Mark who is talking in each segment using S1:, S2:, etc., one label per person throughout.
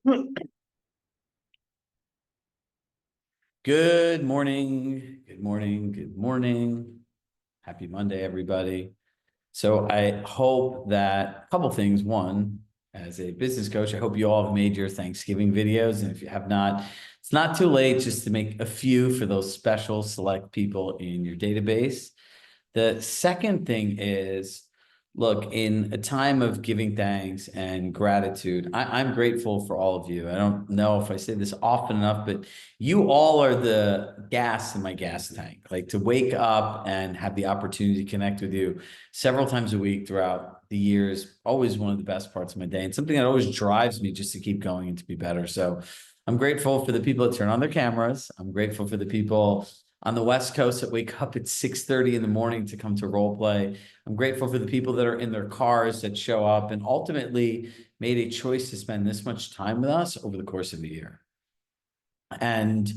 S1: Good morning. Good morning. Good morning. Happy Monday, everybody. So I hope that a couple things. One, as a business coach, I hope you all have made your Thanksgiving videos. And if you have not, it's not too late just to make a few for those special select people in your database. The second thing is, look, in a time of giving thanks and gratitude, I'm grateful for all of you. I don't know if I say this often enough, but you all are the gas in my gas tank. Like, to wake up and have the opportunity to connect with you several times a week throughout the years, always one of the best parts of my day, and something that always drives me just to keep going and to be better. So I'm grateful for the people that turn on their cameras. I'm grateful for the people on the West Coast that wake up at 6:30 in the morning to come to role play. I'm grateful for the people that are in their cars that show up and ultimately made a choice to spend this much time with us over the course of a year. And,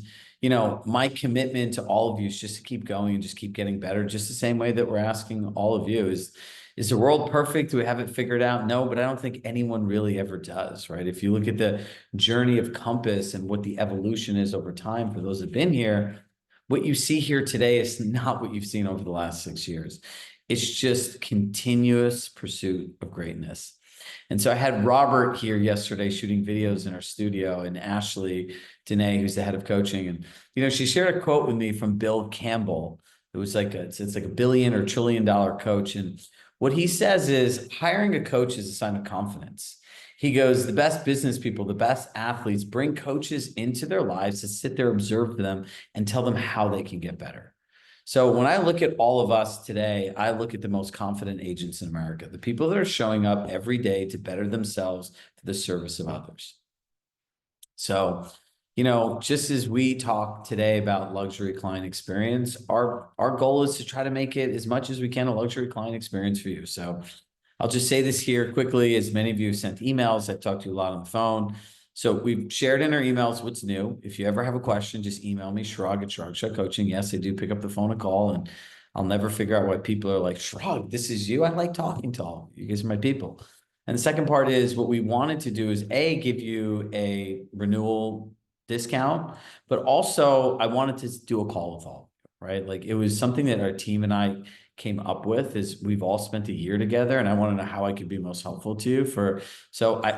S1: my commitment to all of you is just to keep going and just keep getting better, just the same way that we're asking all of you is the world perfect? Do we have it figured out? No, but I don't think anyone really ever does, right? If you look at the journey of Compass and what the evolution is over time for those that have been here, what you see here today is not what you've seen over the last 6 years. It's just continuous pursuit of greatness. And so I had Robert here yesterday shooting videos in our studio, and Ashley Danae, who's the head of coaching. And, she shared a quote with me from Bill Campbell. It was like it's like a billion or trillion dollar coach. And what he says is hiring a coach is a sign of confidence. He goes, the best business people, the best athletes bring coaches into their lives to sit there, observe them, and tell them how they can get better. So when I look at all of us today, I look at the most confident agents in America, the people that are showing up every day to better themselves for the service of others. So, just as we talk today about luxury client experience, our goal is to try to make it as much as we can a luxury client experience for you. So I'll just say this here quickly, as many of you have sent emails. I've talked to you a lot on the phone. So we've shared in our emails what's new. If you ever have a question, just email me, Shrug at Shrug Show Coaching. Yes, I do pick up the phone and call, and I'll never figure out why people are like, Shrug, this is you. I like talking to all. You guys are my people. And the second part is what we wanted to do is give you a renewal discount, but also I wanted to do a call with all, right? Like, it was something that our team and I came up with. Is we've all spent a year together, and I want to know how I could be most helpful to you so I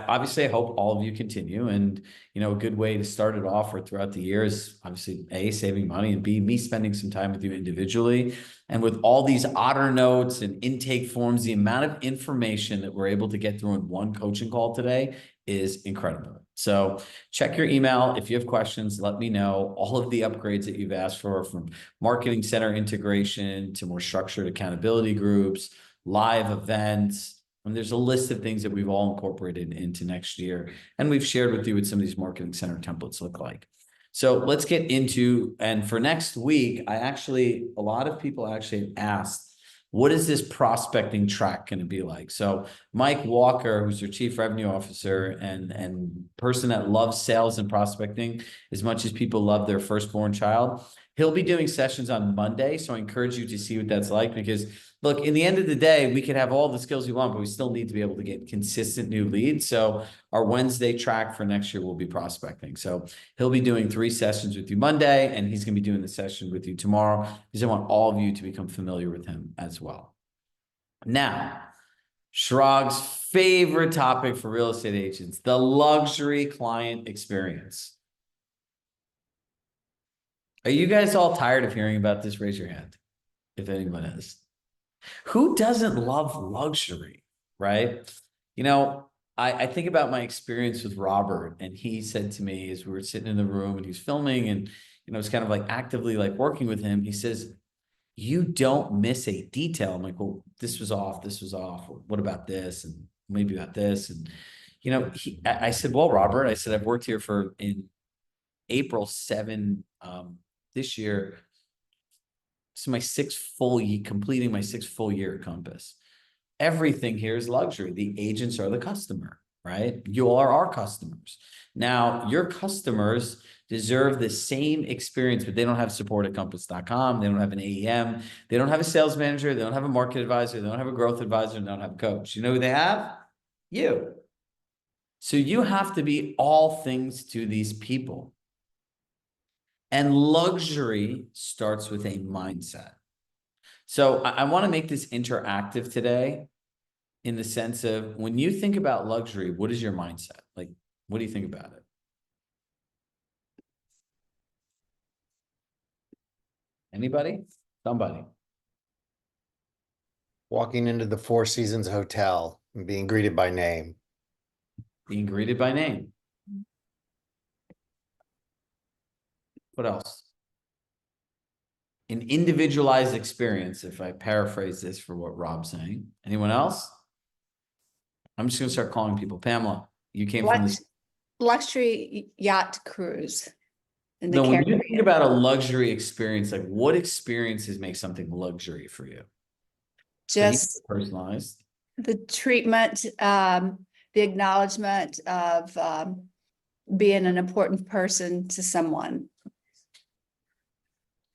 S1: hope all of you continue. And a good way to start it off or throughout the year is obviously A, saving money, and B, me spending some time with you individually. And with all these otter notes and intake forms, the amount of information that we're able to get through in one coaching call today is incredible. So check your email. If you have questions, let me know. All of the upgrades that you've asked for, from marketing center integration to more structured accountability groups, live events. And there's a list of things that we've all incorporated into next year. And we've shared with you what some of these marketing center templates look like. So let's get into, and for next week, a lot of people actually asked, what is this prospecting track going to be like? So Mike Walker, who's your chief revenue officer and person that loves sales and prospecting as much as people love their firstborn child, he'll be doing sessions on Monday. So I encourage you to see what that's like, because look, in the end of the day, we can have all the skills we want, but we still need to be able to get consistent new leads. So our Wednesday track for next year will be prospecting. So he'll be doing 3 sessions with you Monday, and he's going to be doing the session with you tomorrow, because I want all of you to become familiar with him as well. Now, Shrug's favorite topic for real estate agents, the luxury client experience. Are you guys all tired of hearing about this? Raise your hand if anyone is. Who doesn't love luxury, right? I think about my experience with Robert, and he said to me as we were sitting in the room and he was filming, and it's kind of like actively like working with him. He says, you don't miss a detail. I'm like, well, this was off. What about this? And maybe about this. And, I said, well, Robert, I said, I've worked here in April 7 this year. So completing my 6th full year at Compass. Everything here is luxury. The agents are the customer, right? You are our customers. Now, your customers deserve the same experience, but they don't have support at compass.com. They don't have an AEM. They don't have a sales manager. They don't have a market advisor. They don't have a growth advisor. They don't have a coach. You know who they have? You. So you have to be all things to these people. And luxury starts with a mindset. So I want to make this interactive today in the sense of when you think about luxury, what is your mindset? Like, what do you think about it? Anybody? Somebody.
S2: Walking into the Four Seasons Hotel and being greeted by name.
S1: Being greeted by name. What else? An individualized experience, if I paraphrase this for what Rob's saying. Anyone else? I'm just going to start calling people. Pamela, you came from this.
S3: Luxury yacht cruise. In the
S1: No, when you
S3: Caribbean.
S1: think about a luxury experience, like what experiences make something luxury for you?
S3: Just
S1: personalized.
S3: the treatment, the acknowledgement of being an important person to someone.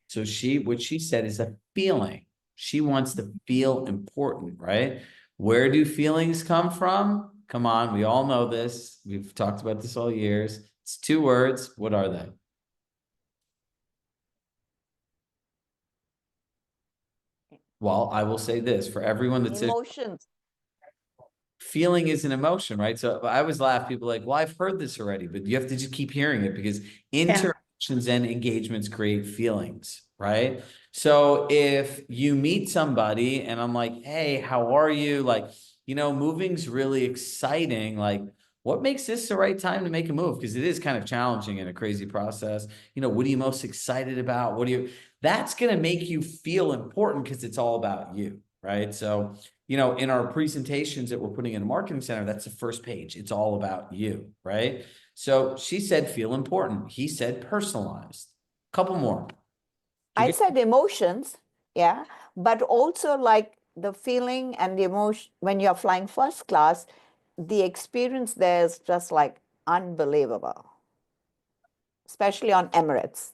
S1: So what she said is a feeling. She wants to feel important, right? Where do feelings come from? Come on, we all know this. We've talked about this all years. It's 2 words. What are they? Well, I will say this for everyone that says
S4: Emotions.
S1: feeling is an emotion, right? So I always laugh. People are like, well, I've heard this already, but you have to just keep hearing it because interactions and engagements create feelings, right? So if you meet somebody and I'm like, hey, how are you? Like, moving's really exciting. Like, what makes this the right time to make a move? Because it is kind of challenging and a crazy process. What are you most excited about? That's going to make you feel important because it's all about you, right? So, in our presentations that we're putting in a marketing center, that's the first page. It's all about you, right? So she said, feel important. He said, personalized. Couple more.
S4: I said emotions, yeah, but also like the feeling and the emotion when you're flying first class, the experience there is just like unbelievable, especially on Emirates.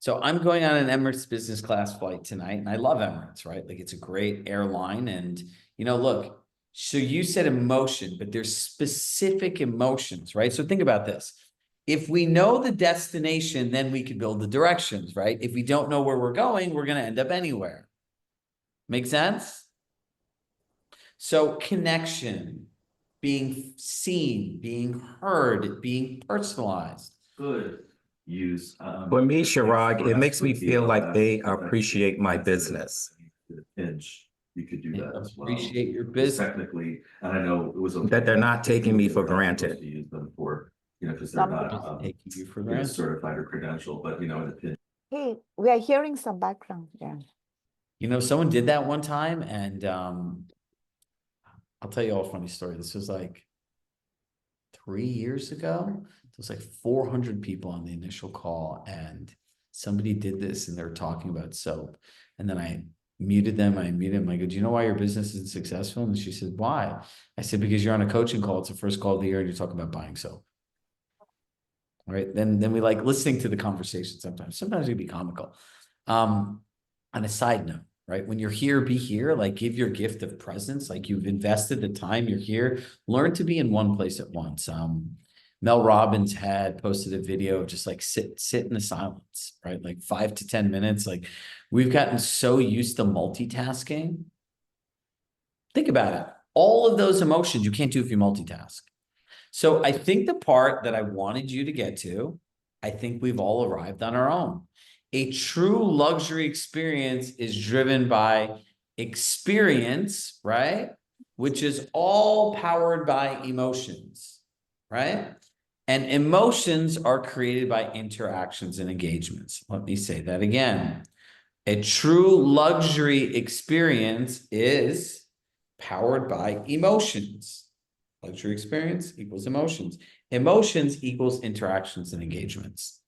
S1: So I'm going on an Emirates business class flight tonight, and I love Emirates, right? Like it's a great airline. And, look, so you said emotion, but there's specific emotions, right? So think about this. If we know the destination, then we can build the directions, right? If we don't know where we're going, we're going to end up anywhere. Make sense? So connection, being seen, being heard, being personalized.
S5: Good. Use.
S6: For me, Chirag, it makes me feel like they appreciate my business.
S5: Pinch, you could do that as well.
S1: Appreciate your business.
S5: Technically, and I know it was
S6: That they're not taking me for granted.
S5: To use them for, because they're not
S1: taking you for granted.
S5: certified or credentialed, but in a pinch.
S4: Hey, we are hearing some background. Yeah.
S1: Someone did that one time, and I'll tell you all a funny story. This was like 3 years ago. There was like 400 people on the initial call, and somebody did this, and they were talking about soap. And then I muted them. I go, do you know why your business isn't successful? And she said, why? I said, because you're on a coaching call. It's the first call of the year, and you're talking about buying soap. Right? Then we like listening to the conversation sometimes. Sometimes it can be comical. On a side note, right? When you're here, be here, like give your gift of presence. Like you've invested the time you're here, learn to be in one place at once. Mel Robbins had posted a video of just like sit in the silence, right? Like 5 to 10 minutes. Like we've gotten so used to multitasking. Think about it. All of those emotions you can't do if you multitask. So I think the part that I wanted you to get to, I think we've all arrived on our own. A true luxury experience is driven by experience, right? Which is all powered by emotions, right? And emotions are created by interactions and engagements. Let me say that again. A true luxury experience is powered by emotions. Luxury experience equals emotions. Emotions equals interactions and engagements.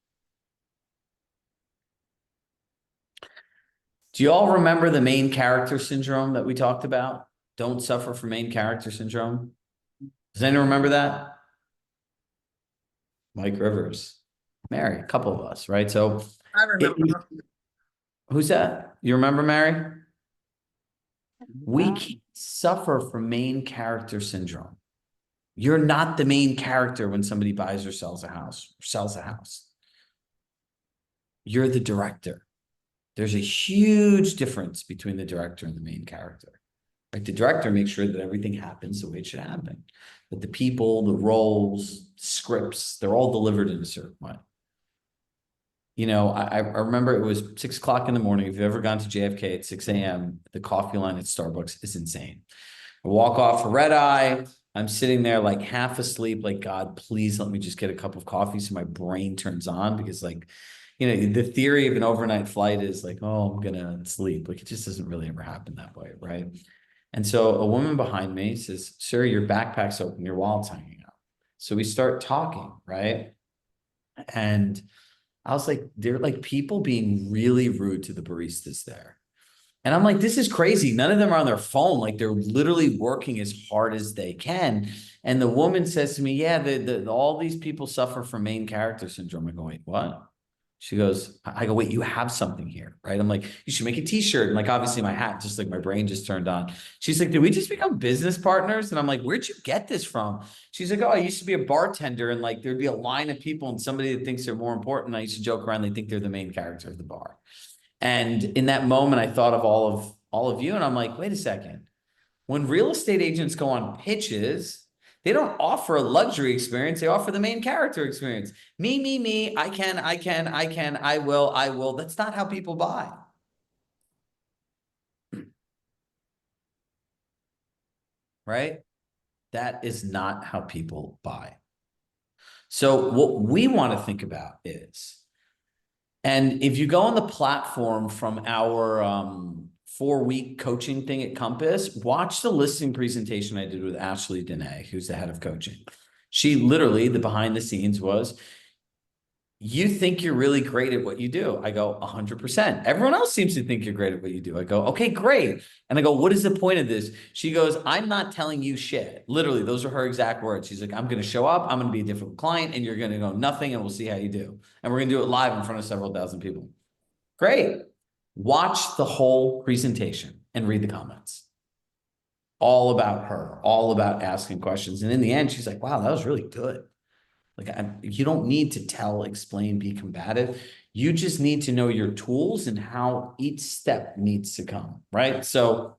S1: Do you all remember the main character syndrome that we talked about? Don't suffer from main character syndrome. Does anyone remember that? Mike Rivers, Mary, a couple of us, right? So
S7: I remember.
S1: Who's that? You remember, Mary? We can't suffer from main character syndrome. You're not the main character when somebody buys or sells a house, You're the director. There's a huge difference between the director and the main character. Like the director makes sure that everything happens the way it should happen. That the people, the roles, scripts, they're all delivered in a certain way. You know, I remember it was 6 o'clock in the morning. If you've ever gone to JFK at 6 a.m., the coffee line at Starbucks is insane. I walk off a red eye. I'm sitting there like half asleep, like, God, please let me just get a cup of coffee so my brain turns on, because like, you know, the theory of an overnight flight is like, oh, I'm gonna sleep. Like it just doesn't really ever happen that way, right? And so a woman behind me says, sir, your backpack's open, your wallet's hanging out. So we start talking, right? And I was like, they're like people being really rude to the baristas there. And I'm like, this is crazy. None of them are on their phone. Like they're literally working as hard as they can. And the woman says to me, yeah, all these people suffer from main character syndrome. I go, wait, what? She goes, I go, wait, you have something here, right? I'm like, you should make a t-shirt. And like, obviously my hat, just like my brain just turned on. She's like, did we just become business partners? And I'm like, where'd you get this from? She's like, oh, I used to be a bartender and like, there'd be a line of people and somebody that thinks they're more important. I used to joke around. They think they're the main character of the bar. And in that moment, I thought of all of you. And I'm like, wait a second. When real estate agents go on pitches, they don't offer a luxury experience. They offer the main character experience. Me. I can, I will. That's not how people buy. Right? That is not how people buy. So what we want to think about is, and if you go on the platform from our 4-week coaching thing at Compass, watch the listing presentation I did with Ashley Dene, who's the head of coaching. She literally, the behind the scenes was, you think you're really great at what you do. I go, 100%. Everyone else seems to think you're great at what you do. I go, okay, great. And I go, what is the point of this? She goes, I'm not telling you shit. Literally, those are her exact words. She's like, I'm going to show up. I'm going to be a difficult client and you're going to know nothing and we'll see how you do. And we're going to do it live in front of several thousand people. Great. Watch the whole presentation and read the comments. All about her, all about asking questions. And in the end, she's like, wow, that was really good. Like, you don't need to tell, explain, be combative. You just need to know your tools and how each step needs to come, right? So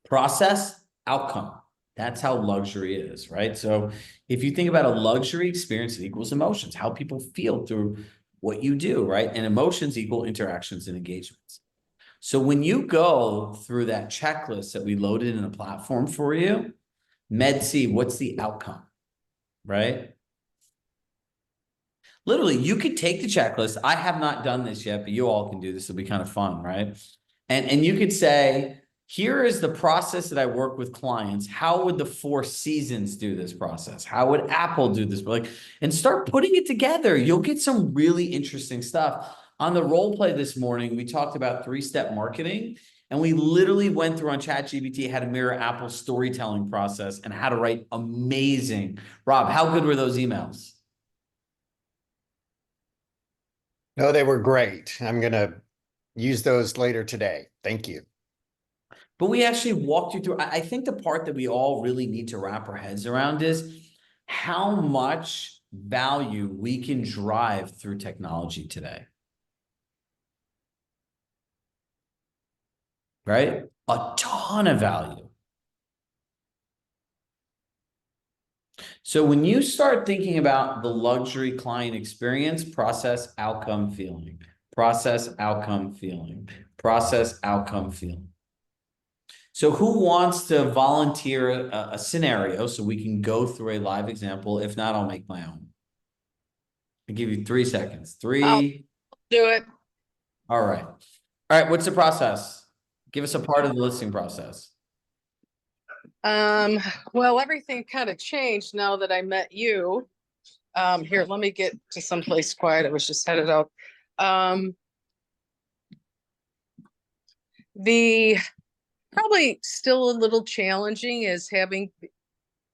S1: process, outcome. That's how luxury is, right? So if you think about a luxury experience, it equals emotions, how people feel through what you do, right? And emotions equal interactions and engagements. So when you go through that checklist that we loaded in a platform for you, MedC, what's the outcome, right? Literally, you could take the checklist. I have not done this yet, but you all can do this. It'll be kind of fun, right? And you could say, here is the process that I work with clients. How would the Four Seasons do this process? How would Apple do this? Like, and start putting it together. You'll get some really interesting stuff. On the role play this morning, we talked about 3-step marketing. And we literally went through on ChatGPT how to mirror Apple's storytelling process and how to write amazing. Rob, how good were those emails?
S2: No, they were great. I'm going to use those later today. Thank you.
S1: But we actually walked you through. I think the part that we all really need to wrap our heads around is how much value we can drive through technology today. Right? A ton of value. So when you start thinking about the luxury client experience, process, outcome, feeling, process, outcome, feeling, process, outcome, feeling. So who wants to volunteer a scenario so we can go through a live example? If not, I'll make my own. I'll give you 3 seconds. 3.
S7: I'll do it.
S1: All right. All right. What's the process? Give us a part of the listing process.
S7: Well, everything kind of changed now that I met you. Here, let me get to someplace quiet. I was just headed out. The probably still a little challenging is having,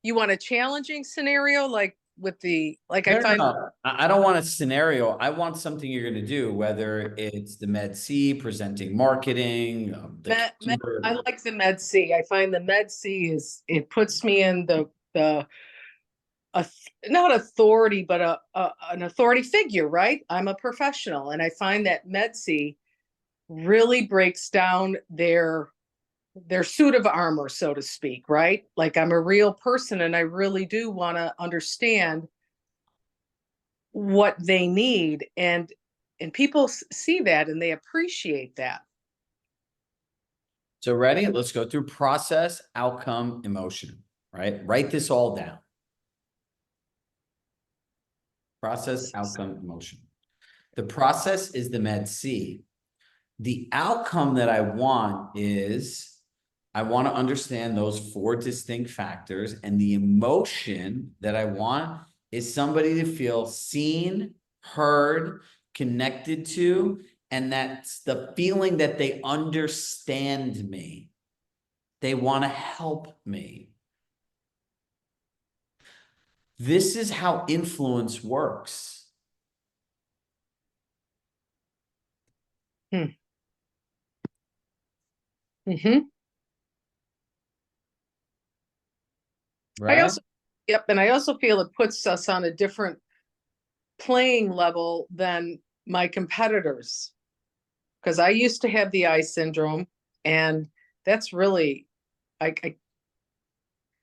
S7: you want a challenging scenario like with the, like I find.
S1: No. I don't want a scenario. I want something you're going to do, whether it's the MedC, presenting marketing.
S7: I like the MedC. I find the MedC is, it puts me in the not authority, but an authority figure, right? I'm a professional, and I find that MedC really breaks down their suit of armor, so to speak, right? Like I'm a real person, and I really do want to understand what they need, and people see that and they appreciate that.
S1: So ready? Let's go through process, outcome, emotion, right? Write this all down. Process, outcome, emotion. The process is the med C. The outcome that I want is I want to understand those 4 distinct factors, and the emotion that I want is somebody to feel seen, heard, connected to, and that's the feeling that they understand me. They want to help me. This is how influence works.
S7: Mm-hmm.
S1: Right?
S7: I also, yep, and I also feel it puts us on a different playing level than my competitors, because I used to have the I syndrome, and that's really, the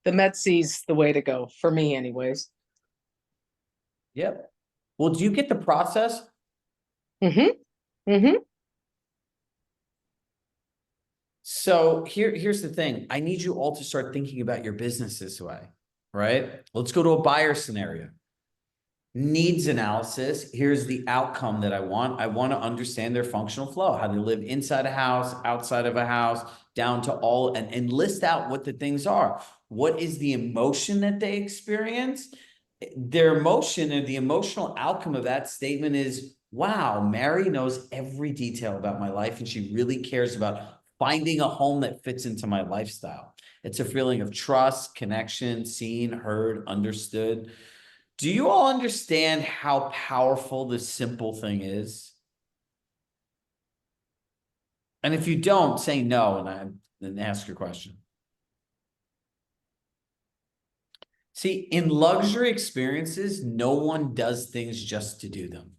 S7: MedC's the way to go for me, anyways.
S1: Yep. Well, do you get the process?
S7: Mm-hmm. Mm-hmm.
S1: So here's the thing. I need you all to start thinking about your business this way, right? Let's go to a buyer scenario. Needs analysis. Here's the outcome that I want. I want to understand their functional flow, how they live inside a house, outside of a house, down to all, and list out what the things are. What is the emotion that they experience? Their emotion and the emotional outcome of that statement is, wow, Mary knows every detail about my life, and she really cares about finding a home that fits into my lifestyle. It's a feeling of trust, connection, seen, heard, understood. Do you all understand how powerful this simple thing is? And if you don't, say no, and then ask your question. See, in luxury experiences, no one does things just to do them.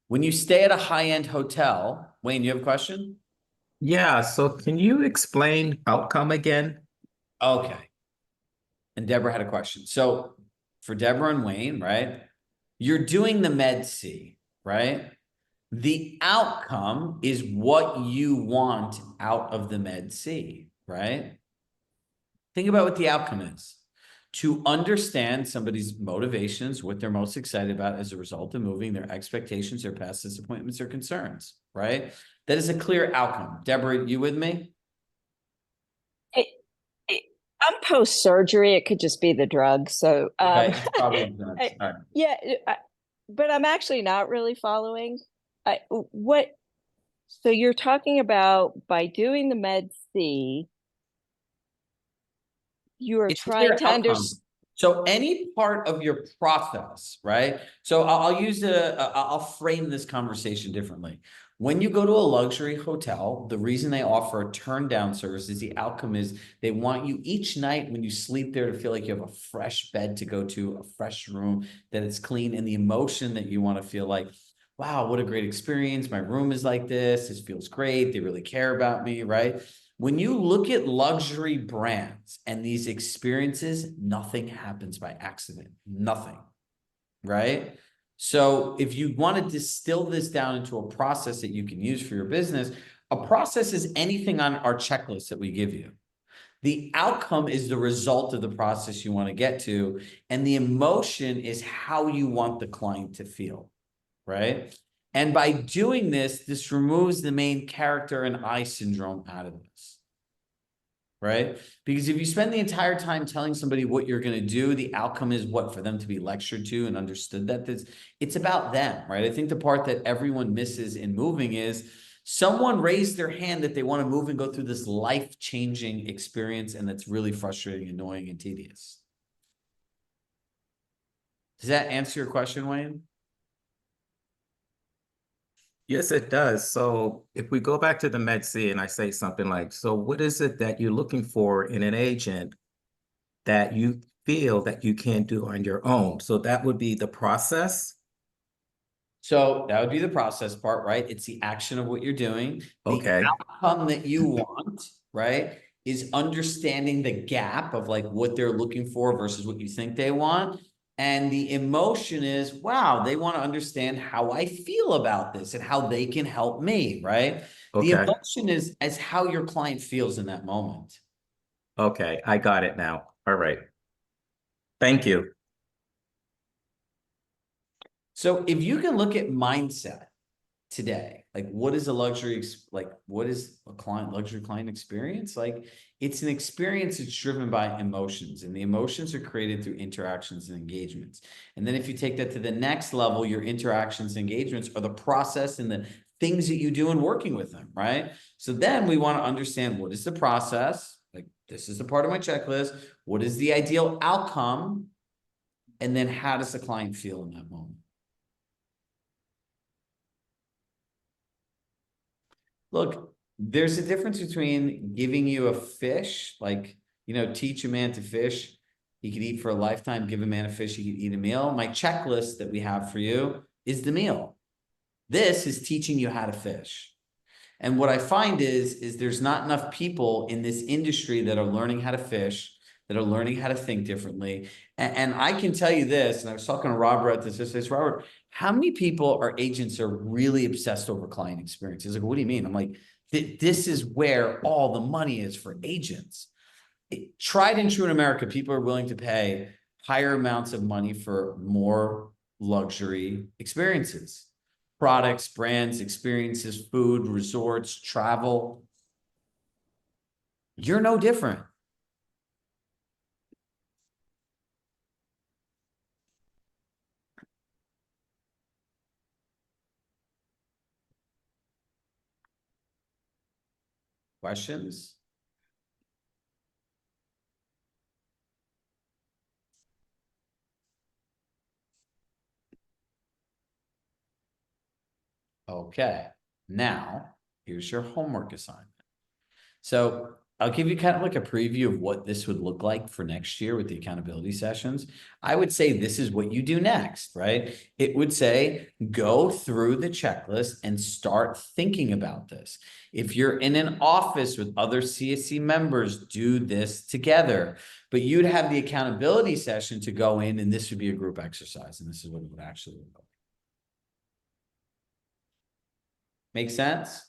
S1: When you stay at a high-end hotel, Wayne, you have a question?
S6: Yeah, so can you explain outcome again?
S1: Okay. And Deborah had a question. So for Deborah and Wayne, right? You're doing the med C, right? The outcome is what you want out of the med C, right? Think about what the outcome is. To understand somebody's motivations, what they're most excited about as a result of moving, their expectations, their past disappointments, or concerns, right? That is a clear outcome. Deborah, you with me?
S8: I'm post-surgery. It could just be the drug. So,
S1: Okay, it's probably all right.
S8: yeah, but I'm actually not really following. So you're talking about by doing the med C, you are
S1: It's a
S8: trying
S1: clear
S8: to
S1: outcome.
S8: understand.
S1: So any part of your process, right? So I'll frame this conversation differently. When you go to a luxury hotel, the reason they offer a turn down service is the outcome is they want you each night when you sleep there to feel like you have a fresh bed to go to, a fresh room, that it's clean, and the emotion that you want to feel like, wow, what a great experience. My room is like this. This feels great. They really care about me, right? When you look at luxury brands and these experiences, nothing happens by accident, nothing, right? So if you want to distill this down into a process that you can use for your business, a process is anything on our checklist that we give you. The outcome is the result of the process you want to get to, and the emotion is how you want the client to feel, right? And by doing this, this removes the main character and I syndrome out of this, right? Because if you spend the entire time telling somebody what you're going to do, the outcome is what for them to be lectured to and understood that it's about them, right? I think the part that everyone misses in moving is someone raised their hand that they want to move and go through this life-changing experience, and that's really frustrating, annoying, and tedious. Does that answer your question, Wayne?
S6: Yes, it does. So if we go back to the Med C and I say something like, so what is it that you're looking for in an agent that you feel that you can't do on your own? So that would be the process.
S1: So that would be the process part, right? It's the action of what you're doing. The
S6: Okay.
S1: outcome that you want, right, is understanding the gap of like what they're looking for versus what you think they want. And the emotion is, wow, they want to understand how I feel about this and how they can help me, right? The
S6: Okay.
S1: emotion is as how your client feels in that moment.
S6: Okay. I got it now. All right. Thank you.
S1: So if you can look at mindset today, like what is a like what is a luxury client experience? Like it's an experience that's driven by emotions, and the emotions are created through interactions and engagements. And then if you take that to the next level, your interactions and engagements are the process and the things that you do in working with them, right? So then we want to understand, what is the process? Like, this is a part of my checklist. What is the ideal outcome? And then how does the client feel in that moment? Look, there's a difference between giving you a fish, like, teach a man to fish. He could eat for a lifetime. Give a man a fish, he could eat a meal. My checklist that we have for you is the meal. This is teaching you how to fish. And what I find is there's not enough people in this industry that are learning how to fish, that are learning how to think differently. And I can tell you this, and I was talking to Robert at this, Robert, how many people are agents are really obsessed over client experience? He's like, what do you mean? I'm like, this is where all the money is for agents. Tried and true in America, people are willing to pay higher amounts of money for more luxury experiences. Products, brands, experiences, food, resorts, travel. You're no different. Questions? Okay, now here's your homework assignment. So I'll give you kind of like a preview of what this would look like for next year with the accountability sessions. I would say this is what you do next, right? It would say, go through the checklist and start thinking about this. If you're in an office with other CSC members, do this together. But you'd have the accountability session to go in, and this would be a group exercise, and this is what it would actually look like. Make sense?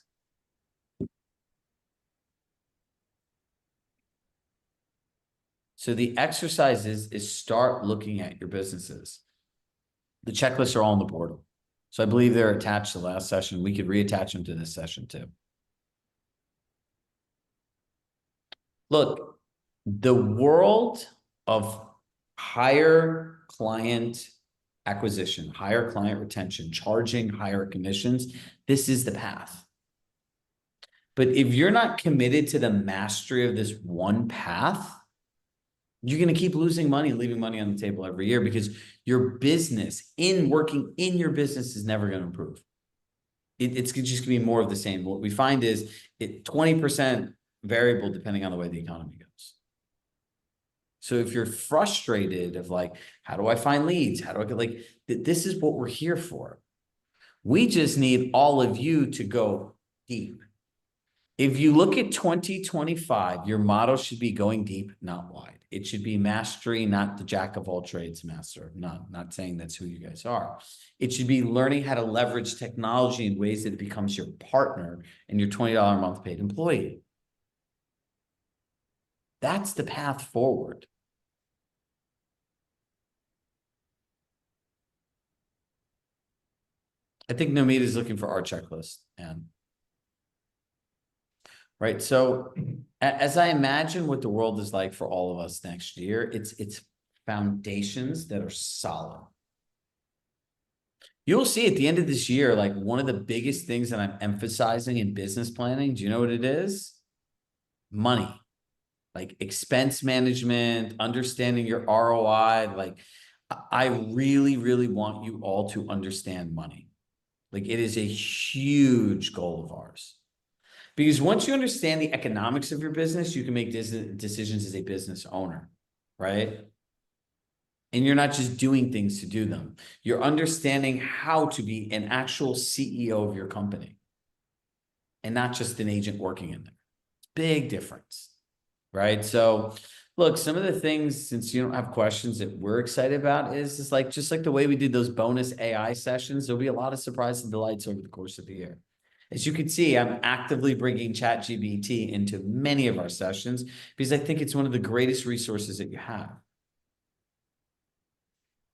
S1: So the exercise is start looking at your businesses. The checklists are all on the portal. So I believe they're attached to the last session. We could reattach them to this session too. Look, the world of higher client acquisition, higher client retention, charging higher commissions, this is the path. But if you're not committed to the mastery of this one path, you're going to keep losing money and leaving money on the table every year, because your business working in your business is never going to improve. It's just going to be more of the same. What we find is 20% variable depending on the way the economy goes. So if you're frustrated of like, how do I find leads? How do I get this is what we're here for. We just need all of you to go deep. If you look at 2025, your model should be going deep, not wide. It should be mastery, not the jack of all trades master. Not saying that's who you guys are. It should be learning how to leverage technology in ways that it becomes your partner and your $20 a month paid employee. That's the path forward. I think Nomita is looking for our checklist, and right. So as I imagine what the world is like for all of us next year, it's foundations that are solid. You'll see at the end of this year, like one of the biggest things that I'm emphasizing in business planning, do you know what it is? Money, like expense management, understanding your ROI. Like I really, really want you all to understand money. Like it is a huge goal of ours. Because once you understand the economics of your business, you can make decisions as a business owner, right? And you're not just doing things to do them. You're understanding how to be an actual CEO of your company and not just an agent working in there. Big difference, right? So look, some of the things, since you don't have questions that we're excited about is like, just like the way we did those bonus AI sessions, there'll be a lot of surprises and delights over the course of the year. As you can see, I'm actively bringing ChatGPT into many of our sessions because I think it's one of the greatest resources that you have.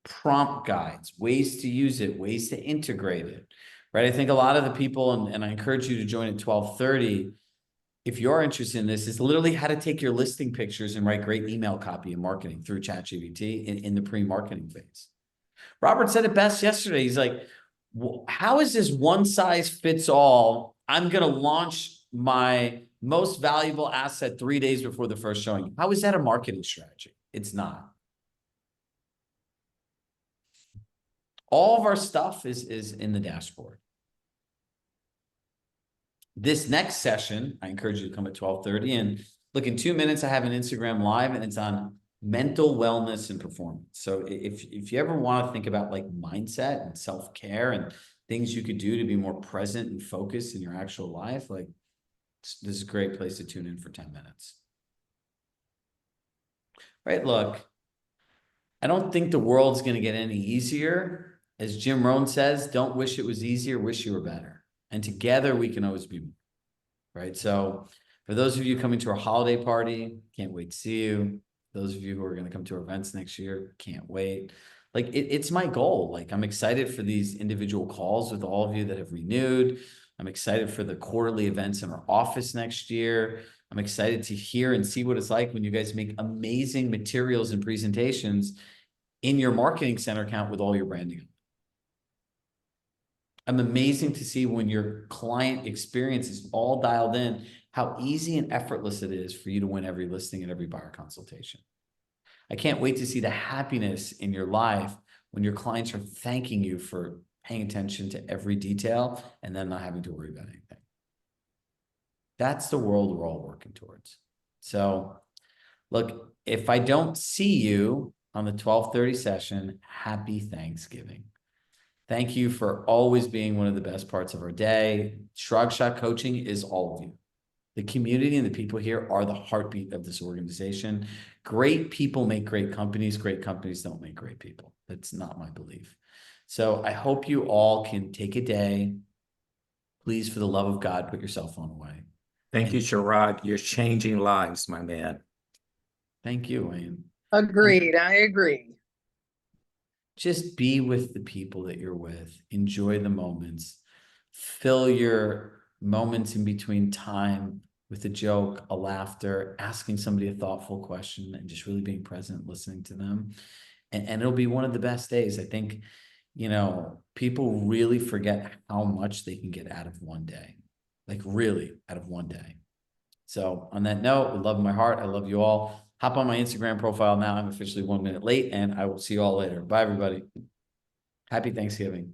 S1: Prompt guides, ways to use it, ways to integrate it, right? I think a lot of the people, and I encourage you to join at 12:30, if you're interested in this, is literally how to take your listing pictures and write great email copy and marketing through ChatGPT in the pre-marketing phase. Robert said it best yesterday. He's like, how is this one size fits all? I'm going to launch my most valuable asset 3 days before the first showing. How is that a marketing strategy? It's not. All of our stuff is in the dashboard. This next session, I encourage you to come at 12:30. And look, in 2 minutes, I have an Instagram live and it's on mental wellness and performance. So if you ever want to think about like mindset and self-care and things you could do to be more present and focused in your actual life, like this is a great place to tune in for 10 minutes. Right, look, I don't think the world's going to get any easier. As Jim Rohn says, don't wish it was easier, wish you were better. And together we can always be more, right? So for those of you coming to our holiday party, can't wait to see you. Those of you who are going to come to our events next year, can't wait. Like it's my goal. Like I'm excited for these individual calls with all of you that have renewed. I'm excited for the quarterly events in our office next year. I'm excited to hear and see what it's like when you guys make amazing materials and presentations in your marketing center account with all your branding. I'm amazing to see when your client experience is all dialed in, how easy and effortless it is for you to win every listing and every buyer consultation. I can't wait to see the happiness in your life when your clients are thanking you for paying attention to every detail and then not having to worry about anything. That's the world we're all working towards. So look, if I don't see you on the 12:30 session, happy Thanksgiving. Thank you for always being one of the best parts of our day. Shrug Shot Coaching is all of you. The community and the people here are the heartbeat of this organization. Great people make great companies. Great companies don't make great people. That's not my belief. So I hope you all can take a day. Please, for the love of God, put your cell phone away.
S6: Thank you, Sherrod. You're changing lives, my man.
S1: Thank you, Wayne.
S7: Agreed, I agree.
S1: Just be with the people that you're with. Enjoy the moments. Fill your moments in between time with a joke, a laughter, asking somebody a thoughtful question, and just really being present, listening to them. And it'll be one of the best days. I think, you know, people really forget how much they can get out of one day, like really out of one day. So on that note, with love in my heart, I love you all. Hop on my Instagram profile now. I'm officially 1 minute late, and I will see you all later. Bye, everybody. Happy Thanksgiving.